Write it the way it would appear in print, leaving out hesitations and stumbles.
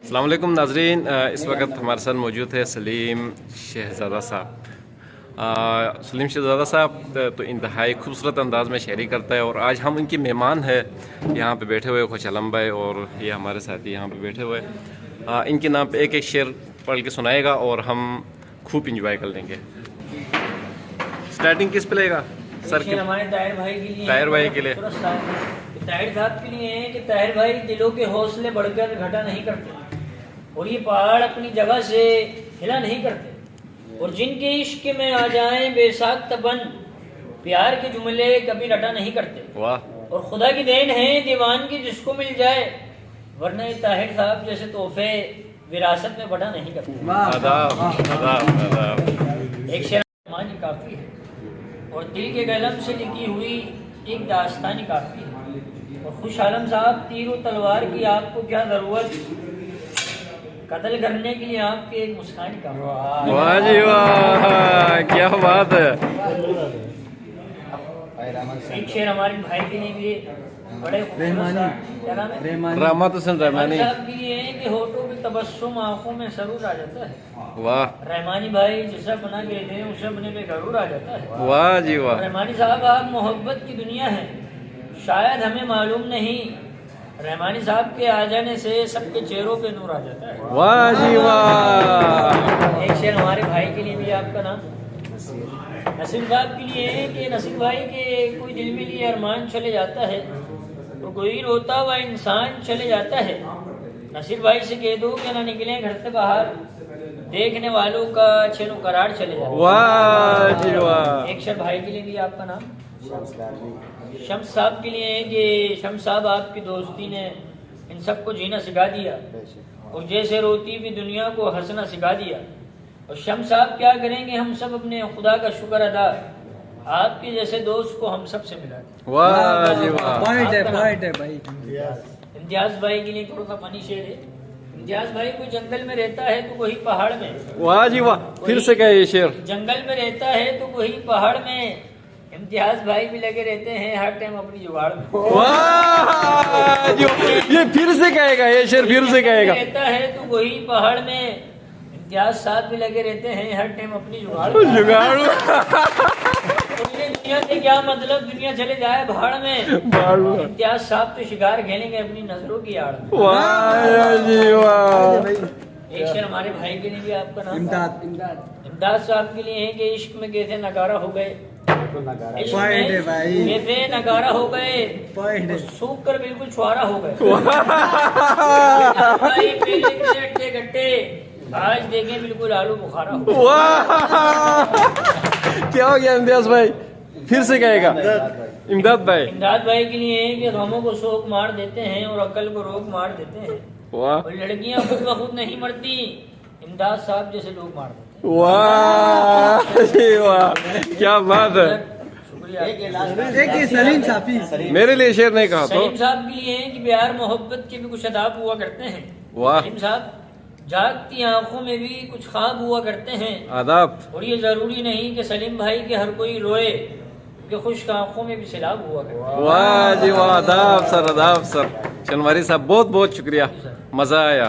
अस्सलाम वालेकुम नाजरीन, इस वक्त हमारे साथ मौजूद है सलीम शहज़ादा साहब। सलीम शहज़ादा साहब तो इंतहाई खूबसूरत अंदाज में शायरी करता है और आज हम उनके मेहमान हैं यहाँ पे बैठे हुए खुश आलम भाई और ये हमारे साथी यहाँ पे बैठे हुए। इनके नाम पे एक एक शेर पढ़ के सुनाएगा और हम खूब इंजॉय कर लेंगे। स्टार्टिंग किस पे लेगा सर? हमारे ताहिर भाई के लिए, ताहिर भाई के लिए, ताहिर साहब के लिए है कि ताहिर भाई दिलों के हौसले बढ़कर घटा नहीं करते और ये पहाड़ अपनी जगह से हिला नहीं करते और जिनके इश्क में आ जाएं बेसाख्त तपन प्यार के जुमले कभी रटा नहीं करते। वाह। और खुदा की देन है दीवान की जिसको मिल जाए, वरना ये ताहिर साहब जैसे तोहफे विरासत में बटा नहीं करते। आदाब आदाब आदाब। एक शेर मानी काफी है और दिल के कलम से लिखी हुई एक दास्तानी काफी है। और खुश आलम साहब, तीर और तलवार की आपको क्या जरूरत, कत्ल करने के लिए आपके एक मुस्कान का। वाह जी वाह, क्या बात है। एक शेर हमारे भाई के लिए भी बड़े रहमत हुसैन रहमानी साहब के लिए है कि होठों की तबस्सुम आंखों में सरूर आ जाता है। वाह। रहमानी भाई जिसे बना के देते हैं उसे अपने पे गरूर आ जाता है। वाह जी वाह। रहमानी साहब, आप मोहब्बत की दुनिया है, शायद हमें मालूम नहीं, रहमानी साहब के आ जाने से सबके चेहरों पे नूर आ जाता है। वाह जी वाह। एक शेर हमारे भाई के लिए भी, आपका नाम नसीर साहब के लिए है कि नसीर भाई के कोई दिल में लिए अरमान चले जाता है तो कोई रोता हुआ इंसान चले जाता है। नसीर भाई से कह दो कि ना निकले घर से बाहर, देखने वालों का छेनो करार चले जाता है। वाह जी वाह। एक शेर भाई के लिए भी, आपका नाम शम्स साहब के लिए है कि शम्स साहब, आपकी दोस्ती ने इन सबको जीना सिखा दिया और जैसे रोती भी दुनिया को हंसना सिखा दिया। और शम्स साहब, क्या करेंगे हम सब अपने खुदा का शुक्र अदा, आपके जैसे दोस्त को हम सब से मिला। वाह जी वाह। भाई इम्तियाज भाई के लिए थोड़ा सा फनी शेर है। इम्तियाज भाई कोई जंगल में रहता है तो कोई पहाड़ में। वाह जी वाह, फिर से कहे ये शेर। जंगल में रहता है तो कोई पहाड़ में, इम्तियाज भाई भी लगे रहते हैं हर टाइम अपनी जुगाड़ में। वाह जी, ये फिर से कहेगा ये शेर, फिर से कहेगा। रहता है तो कोई पहाड़ में, इम्तियाज साथ भी लगे रहते हैं हर टाइम अपनी जुगाड़। दुनिया से क्या मतलब, दुनिया चले जाए भाड़ में, इम्तियाज साहब तो शिकार खेलेंगे अपनी नजरों की आड़ में। वाह जी वाह। एक शेर हमारे भाई के लिए भी, आपका नाम इमदाद साहब के लिए है कि इश्क में कैसे नगारा हो गए, कैसे नगारा हो गए, सूख कर बिल्कुल छुआरा हो गए। अट्टे गट्टे आज देखें बिल्कुल आलू बुखारा हो गए। क्या हो गया इम्तियाज भाई, फिर से कहेगा। इमदाद भाई के लिए है कि गमों को शोक मार देते हैं और अकल को रोक मार देते हैं। वाह। और लड़कियां खुद ब खुद नहीं मरती, इमदाद साहब जैसे लोग मार देते हैं। वाह जी वाह, क्या बात है। सलीम साहब, मेरे लिए शेर नहीं कहा तो सलीम साहब के लिए है कि प्यार मोहब्बत के भी कुछ अदाब हुआ करते हैं। वाह। सलीम साहब, जागती आंखों में भी कुछ ख्वाब हुआ करते हैं। आदाब। और ये जरूरी नहीं कि सलीम भाई के हर कोई रोए, कि खुश्क आंखों में भी सैलाब हुआ करते हैं। वाह जी वाह, आदाब सर, आदाब सर। शनवारी साहब बहुत बहुत शुक्रिया, मजा आया।